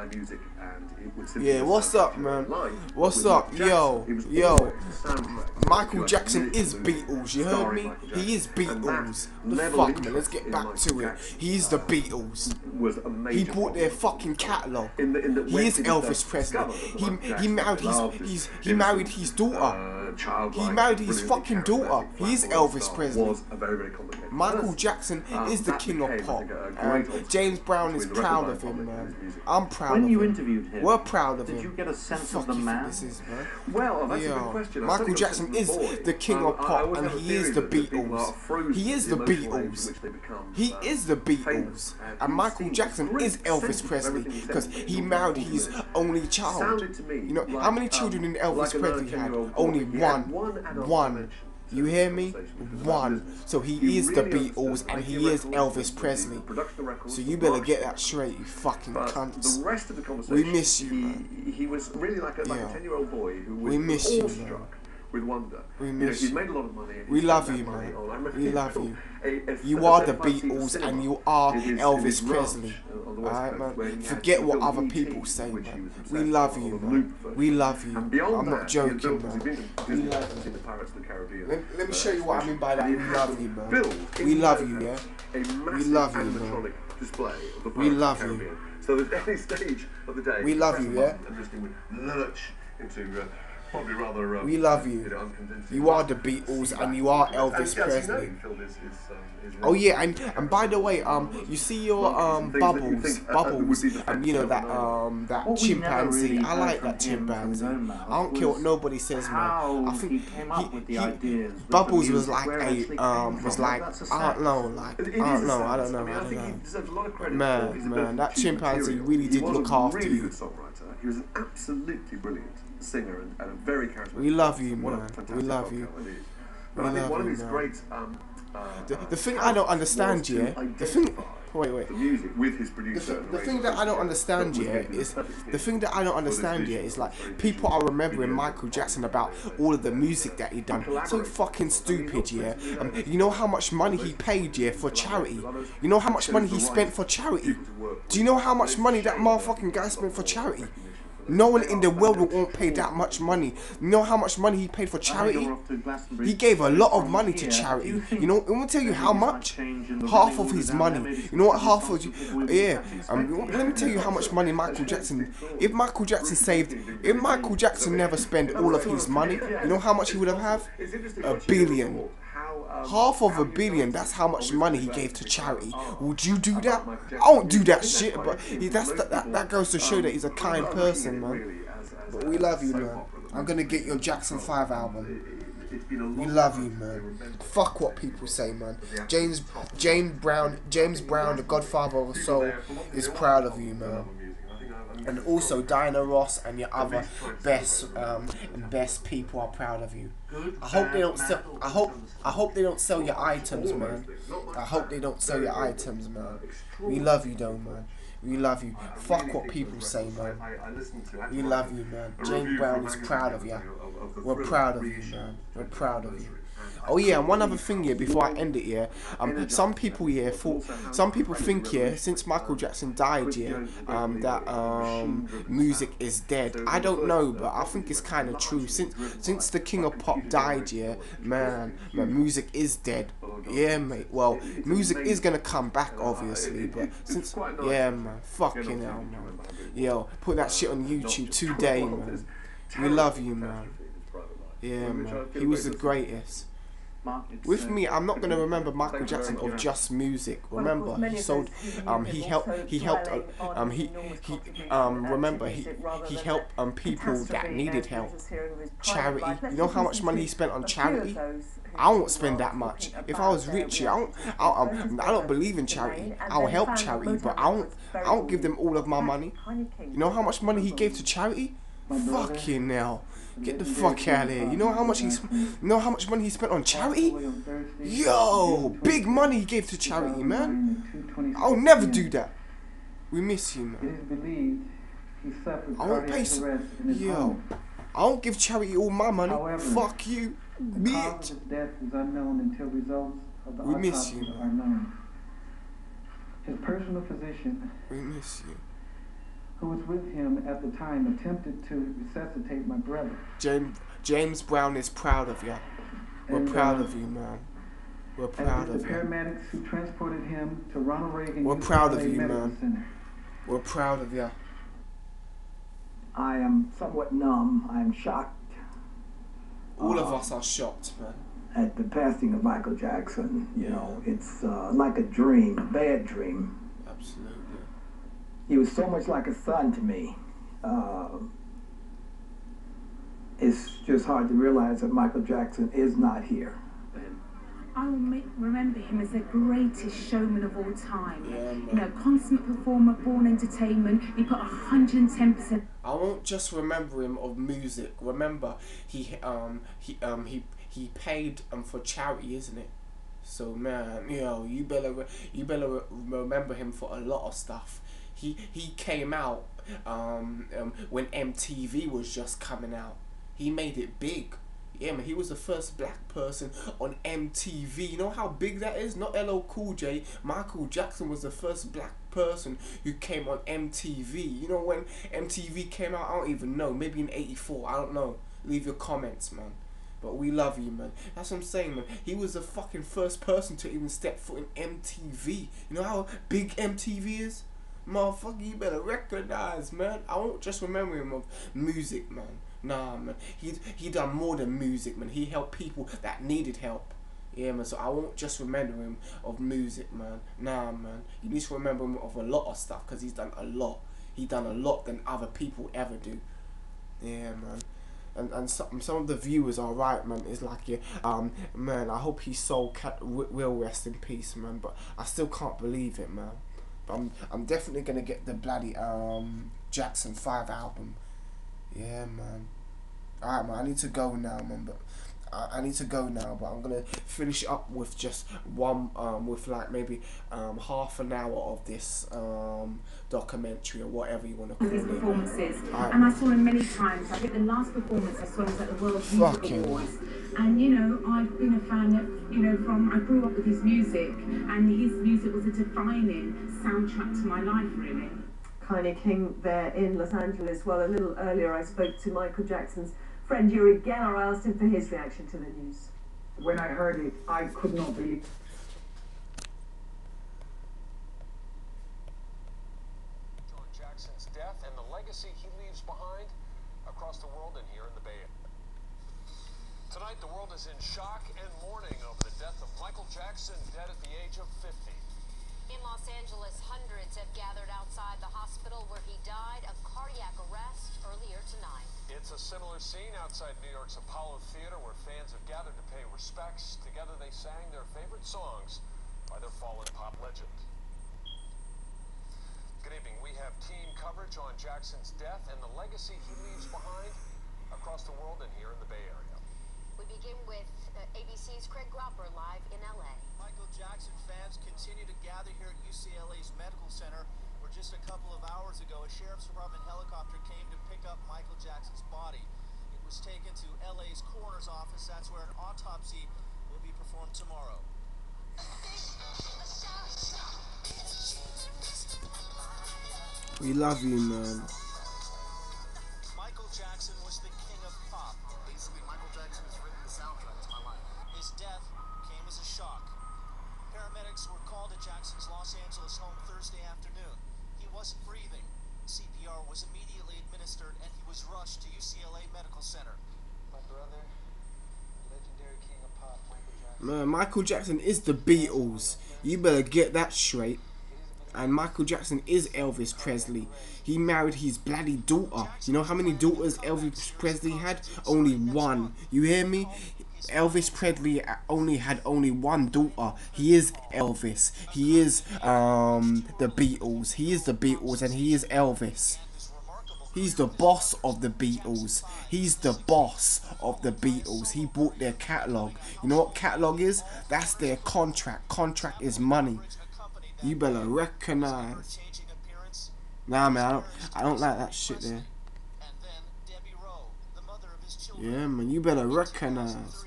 music, and it would Yeah, what's up, man? What's up? Yo. Michael Jackson is Beatles, you heard me? He is Beatles. What the fuck, man? Let's get back to it. He is the Beatles. He bought their fucking catalogue. He is Elvis Presley. He married his daughter. He married his fucking daughter. He is Elvis Presley. Michael Jackson is the king of pop. And James Brown is proud of him, man. I'm proud of him. When you interviewed him, we're proud of him. Did you get a sense Fuck of the you man? think this is, man? Well, that's a good question. Michael Jackson is the king of pop, and he is the Beatles. He is the Beatles. He is the Beatles. And Michael Jackson is Elvis Presley because he married his only child. You know how many children did Elvis Presley had? Only one. One. You hear me? One. So he is the Beatles and he is Elvis Presley. So you better get that straight, you fucking cunts. We miss you, man. He was really like a 10-year-old boy who was awestruck with wonder. We miss you. He's made a lot of money. We love you, man. We love you. You are the Beatles and you are Elvis Presley. Alright, man? Forget what other people say, man. We love you, man. We love you. I'm not joking, man. We love you. Let me show you what I mean by that. We love you, man. We love you, yeah? We love you, man. We love you. So at any stage of the day, we love you, yeah? And this thing would lurch into probably rather. We love you. You are the Beatles and you are Elvis Presley. Oh yeah, and by the way, you see your Bubbles, you know that chimpanzee. I like that chimpanzee. I don't care what nobody says, man. I think Bubbles was like I don't know. Man, that chimpanzee really did look after you. He was an absolutely brilliant singer and a very charismatic. We love you, man. We love you. But I think one of his great the thing I don't understand, yeah. The thing. Wait. The music with his producer. The thing that I don't understand, yeah, is like people are remembering Michael Jackson about all of the music that he done. So fucking stupid, yeah. You know how much money he paid, yeah, for charity. You know how much money he spent for charity. Do you know how much money that motherfucking guy spent for charity? No one in the world won't pay that much money. You know how much money he paid for charity? He gave a lot of money to charity. You know, I'm gonna tell you how much. Half of his money. You know what? Half of let me tell you how much money Michael Jackson. If Michael Jackson never spent all of his money, you know how much he would have? $1 billion. Half of $1 billion, that's how much money he gave to charity. Would you do that? I won't do that shit, but that goes to show that he's a kind person, man. But we love you, man. I'm gonna get your Jackson 5 album. We love you, man. Fuck what people say, man. James Brown, the Godfather of Soul, is proud of you, man. And also Diana Ross and your other best people are proud of you. I hope they don't sell. I hope they don't sell your items, man. I hope they don't sell your items, man. We love you, though, man. We love you. Fuck what people say, man. We love you, man. James Brown is proud of you. We're proud of you, man. We're proud of you. Oh yeah, and one other thing here before I end it here, some people think here since Michael Jackson died here, that music is dead. I don't know, but I think it's kind of true. Since the king of pop died here, man, music is dead. Yeah, mate. Well, music is gonna come back, obviously, but since man, fucking hell, man. Yo, put that shit on YouTube today, man. We love you, man. Yeah, man. He was the greatest. With me, I'm not gonna remember Michael Jackson of just music. Remember, he sold, he helped people that needed help. Charity. You know how much money he spent on charity? I won't spend that much. If I was rich, I don't believe in charity. I'll help charity, but I won't give them all of my money. You know how much money he gave to charity? Fucking hell. Get the fuck out of here. You know how much money he spent on charity? Yo, big money he gave to charity, man. I'll never do that. We miss you, man. I won't pay I won't give charity all my money. Fuck you, bitch. We miss you, man. His personal physician. We miss you. who was with him at the time, attempted to resuscitate my brother. James Brown is proud of you. We're proud of you, man. We're proud of the you. paramedics who transported him to Ronald Reagan We're proud of you, Medical man. Center. We're proud of you. I am somewhat numb. I am shocked. All of us are shocked, man. At the passing of Michael Jackson. You know, it's like a dream, a bad dream. Absolutely. He was so much like a son to me. It's just hard to realize that Michael Jackson is not here. I will remember him as the greatest showman of all time. Yeah, you know, consummate performer, born entertainment. He put 110%. I won't just remember him of music. Remember, he paid for charity, isn't it? So man, you better remember him for a lot of stuff. He came out when MTV was just coming out. He made it big. Yeah, man, he was the first black person on MTV. You know how big that is? Not LL Cool J. Michael Jackson was the first black person who came on MTV. You know when MTV came out? I don't even know. Maybe in '84. I don't know. Leave your comments, man. But we love you, man. That's what I'm saying, man. He was the fucking first person to even step foot in MTV. You know how big MTV is? Motherfucker, you better recognize, man. I won't just remember him of music, man. Nah, man. He done more than music, man. He helped people that needed help. Yeah, man. So I won't just remember him of music, man. Nah, man. You need to remember him of a lot of stuff, because he's done a lot. He done a lot than other people ever do. Yeah, man. And some of the viewers are right, man. It's like, yeah, man, I hope his soul will rest in peace, man. But I still can't believe it, man. But I'm definitely gonna get the bloody Jackson 5 album. Yeah, man. Alright, man. I need to go now, man. But I need to go now. But I'm gonna finish up with just one, with like maybe half an hour of this documentary or whatever you want to call His it. performances, Right, and I saw him many times. I think the last performance I saw was at the World Music Awards. And you know, I've been a fan of, you know, I grew up with his music, and his music was a defining soundtrack to my life, really. Kylie King there in Los Angeles. Well, a little earlier I spoke to Michael Jackson's friend Uri Geller. I asked him for his reaction to the news. When I heard it, I could not believe. John Jackson's death and the legacy he leaves behind across the world and here in the Bay Area. Tonight, the world is in shock and mourning over the death of Michael Jackson, dead at the age of 50. In Los Angeles, hundreds have gathered outside the hospital where he died of cardiac arrest earlier tonight. It's a similar scene outside New York's Apollo Theater where fans have gathered to pay respects. Together they sang their favorite songs by their fallen pop legend. Good evening. We have team coverage on Jackson's death and the legacy he leaves behind across the world and here in the Bay Area. We begin with ABC's Craig Gropper live in LA. Michael Jackson fans continue to gather here at UCLA's Medical Center, where just a couple of hours ago a sheriff's department helicopter came to pick up Michael Jackson's body. It was taken to LA's coroner's office. That's where an autopsy will be performed tomorrow. We love you, man. Michael Jackson was the king of pop. Basically, Michael Jackson has written the soundtrack to my life. His death came as a shock. Paramedics were called to Jackson's Los Angeles home Thursday afternoon. He wasn't breathing. CPR was immediately administered and he was rushed to UCLA Medical Center. My brother, legendary king of pop, Michael Jackson. Man, Michael Jackson is the Beatles. You better get that straight. And Michael Jackson is Elvis Presley. He married his bloody daughter. You know how many daughters Elvis Presley had? Only one. You hear me? Elvis Presley had only one daughter. He is Elvis. He is the Beatles. He is the Beatles and he is Elvis. He's the boss of the Beatles. He's the boss of the Beatles. He bought their catalogue. You know what catalogue is? That's their contract. Contract is money. You better recognize. Nah, man, I don't like that shit there. Yeah, man, you better recognize.